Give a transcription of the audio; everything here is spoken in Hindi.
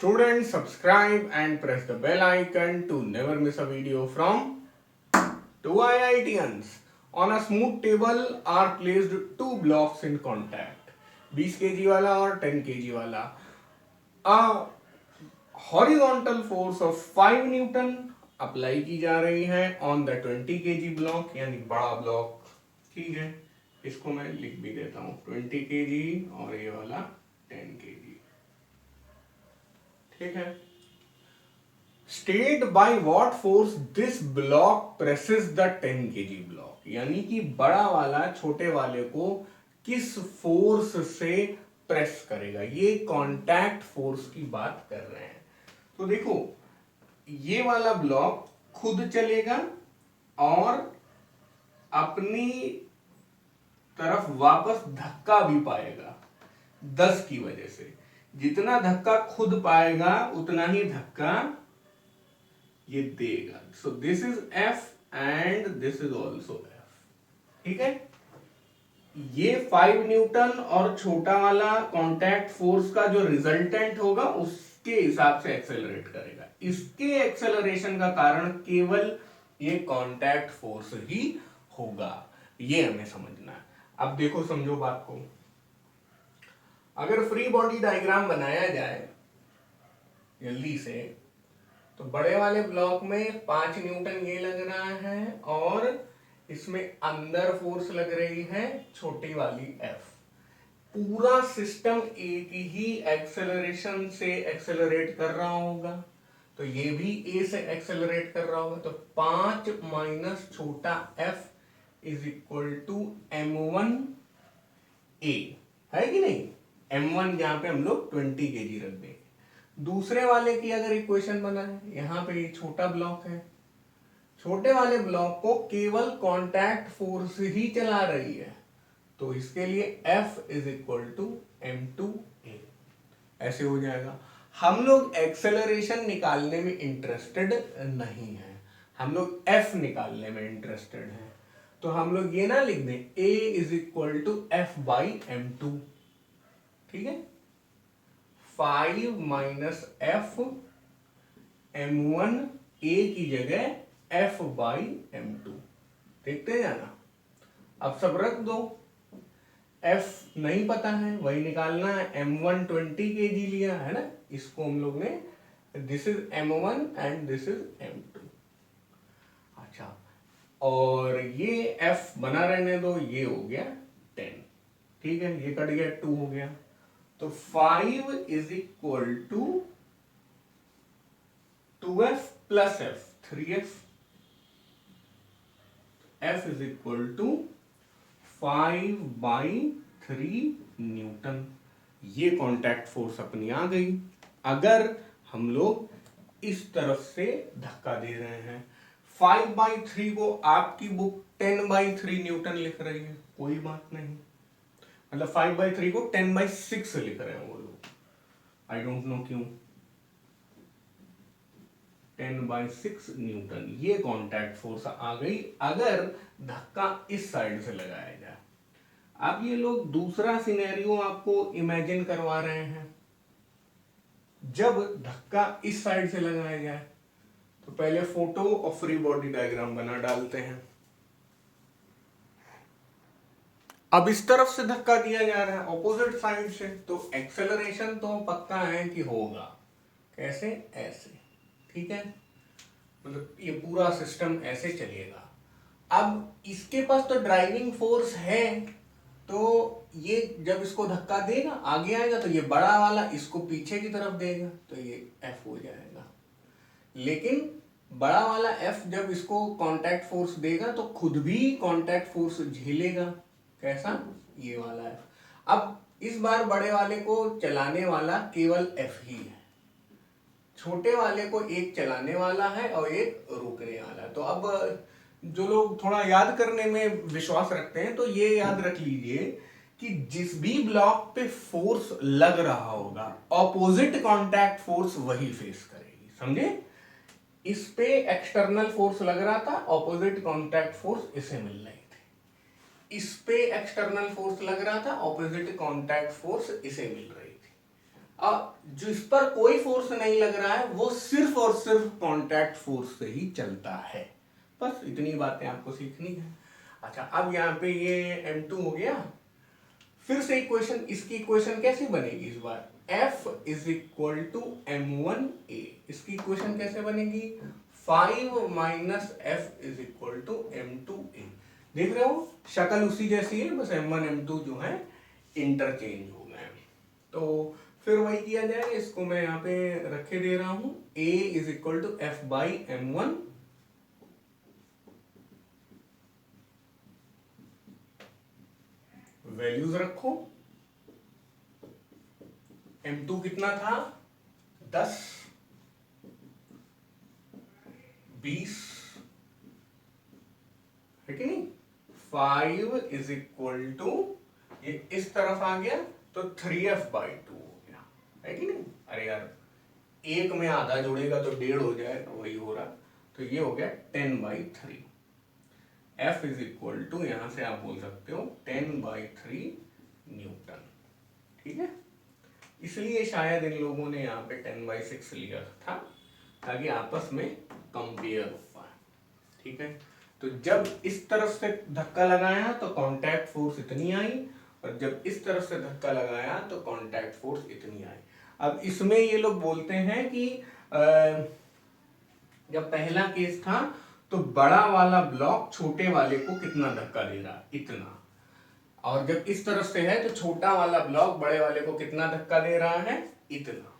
Students, subscribe and press the bell icon to never miss a video from two IITians. On a smooth table are placed two blocks in contact, 20 kg वाला और 10 kg वाला. A horizontal force of 5 Newton apply की जा रही है ऑन द 20 kg ब्लॉक, यानी बड़ा ब्लॉक. ठीक है, इसको मैं लिख भी देता हूँ 20 kg और ये वाला 10 kg. ठीक है. State by what force this block presses the 10 kg block, यानी कि बड़ा वाला छोटे वाले को किस फोर्स से प्रेस करेगा. ये कांटेक्ट फोर्स की बात कर रहे हैं. तो देखो, ये वाला ब्लॉक खुद चलेगा और अपनी तरफ वापस धक्का भी पाएगा 10 की वजह से. जितना धक्का खुद पाएगा उतना ही धक्का ये देगा. So this is F and this is also F. ठीक है. ये 5 न्यूटन और छोटा वाला कांटेक्ट फोर्स का जो रिजल्टेंट होगा उसके हिसाब से एक्सेलरेट करेगा. इसके एक्सेलरेशन का कारण केवल ये कांटेक्ट फोर्स ही होगा. ये हमें समझना है. अब देखो, समझो बात को. अगर फ्री बॉडी डायग्राम बनाया जाए जल्दी से, तो बड़े वाले ब्लॉक में 5 न्यूटन ये लग रहा है और इसमें अंदर फोर्स लग रही है छोटी वाली F. पूरा सिस्टम एक ही एक्सेलरेशन से एक्सेलरेट कर रहा होगा, तो ये भी A से एक्सेलरेट कर रहा होगा. तो 5 माइनस छोटा F is equal to M1 A, है कि नहीं. M1 जहां पे हम लोग 20 kg रख देंगे. दूसरे वाले की अगर इक्वेशन बनाए, यहां पे ये छोटा ब्लॉक है, छोटे वाले ब्लॉक को केवल कांटेक्ट फोर्स ही चला रही है, तो इसके लिए F is equal to M2A. ऐसे हो जाएगा. हम लोग एक्सेलरेशन निकालने में इंटरेस्टेड नहीं है, हम लोग F निकालने में इंटरेस्टेड हैं. तो हम लोग ये ना लिख दें A is equal to F by M2. ठीक है. 5 माइनस F M1 A की जगह F बाई M2. देखते जाना. अब सब रख दो. F नहीं पता है, वही निकालना है. M1 20 kg लिया है ना, इसको हम लोग ने, this is M1 and this is M2. अच्छा, और ये F बना रहने दो. ये हो गया 10. ठीक है, ये कट गया, 2 हो गया. तो 5 is equal to 2F plus F, 3F. F is equal to 5 by 3 newton. ये कांटेक्ट फोर्स अपनी आ गई. अगर हम लोग इस तरफ से धक्का दे रहे हैं, 5 बाई 3 को आपकी बुक 10 बाई 3 न्यूटन लिख रही है, कोई बात नहीं. मतलब 5 बाई 3 को 10 बाई 6 लिख रहे हैं वो लोग, आई डोंट नो क्यों. 10 बाई 6 न्यूटन, ये कांटेक्ट फोर्स आ गई अगर धक्का इस साइड से लगाया जाए. अब ये लोग दूसरा सिनेरियो आपको इमेजिन करवा रहे हैं. जब धक्का इस साइड से लगाया जाए, तो पहले फोटो और फ्री बॉडी डायग्राम बना डालते हैं. अब इस तरफ से धक्का दिया जा रहा है ऑपोजिट साइड से, तो एक्सेलरेशन तो पक्का है कि होगा. कैसे? ऐसे. ठीक है, मतलब ये पूरा सिस्टम ऐसे चलेगा. अब इसके पास तो ड्राइविंग फोर्स है, तो ये जब इसको धक्का देगा आगे आएगा, तो ये बड़ा वाला इसको पीछे की तरफ देगा, तो ये F हो जाएगा. लेकिन बड़ा वाला F जब इसको कांटेक्ट फोर्स देगा तो खुद भी कांटेक्ट फोर्स झेलेगा. कैसा? ये वाला F. अब इस बार बड़े वाले को चलाने वाला केवल F ही है, छोटे वाले को एक चलाने वाला है और एक रोकने वाला. तो अब जो लोग थोड़ा याद करने में विश्वास रखते हैं, तो ये याद रख लीजिए कि जिस भी ब्लॉक पे फोर्स लग रहा होगा, ऑपोजिट कांटेक्ट फोर्स वही फेस करेगी. समझे? इस पे एक्सटर्नल फोर्स लग रहा था, ऑपोजिट कांटेक्ट फोर्स इसे मिल रही थी. इस पे एक्सटर्नल फोर्स लग रहा था, ऑपोजिट कांटेक्ट फोर्स इसे मिल रही थी. अब जो इस पर कोई फोर्स नहीं लग रहा है वो सिर्फ और सिर्फ कांटेक्ट फोर्स से ही चलता है। बस इतनी बातें आपको सीखनी है। अच्छा, अब यहाँ पे ये M2 हो गया। फिर से इक्वेशन, इसकी इक्वेशन कैसे बनेगी इस बार? F is equal to M1A। इसकी इक्वेशन कैसे बनेगी? 5 minus F is equal to M2A। देख रहे हो शक्ल उसी जैसी है, बस M1 M2 जो है इंटरचेंज हो गए। तो फिर वही किया जाए, इसको मैं यहाँ पे रखे दे रहा हूं, A is equal to F by M1 values रखो। M2 कितना था? 10, 20 है कि नहीं? 5 इज इक्वल टू, ये इस तरफ आ गया तो 3F बाई 2 हो गया, है कि नहीं? अरे यार, एक में आधा जोड़ेगा तो 1.5 हो जाएगा, वही हो रहा। तो ये हो गया 10/3। F इज इक्वल टू, यहां से आप बोल सकते हो 10/3 न्यूटन। ठीक है, इसलिए शायद इन लोगों ने यहाँ पे 10/6 लिया था ताकि आपस में कंपेयर हो पाए। ठीक है, तो जब इस तरफ से धक्का लगाया तो कांटेक्ट फोर्स इतनी आई, और जब इस तरफ से धक्का लगाया तो कांटेक्ट फोर्स इतनी आई। अब इसमें ये लोग बोलते हैं कि जब पहला केस था तो बड़ा वाला ब्लॉक छोटे वाले को कितना धक्का दे रहा? इतना। और जब इस तरफ से है तो छोटा वाला ब्लॉक बड़े वाले को कितना धक्का दे रहा है? इतना।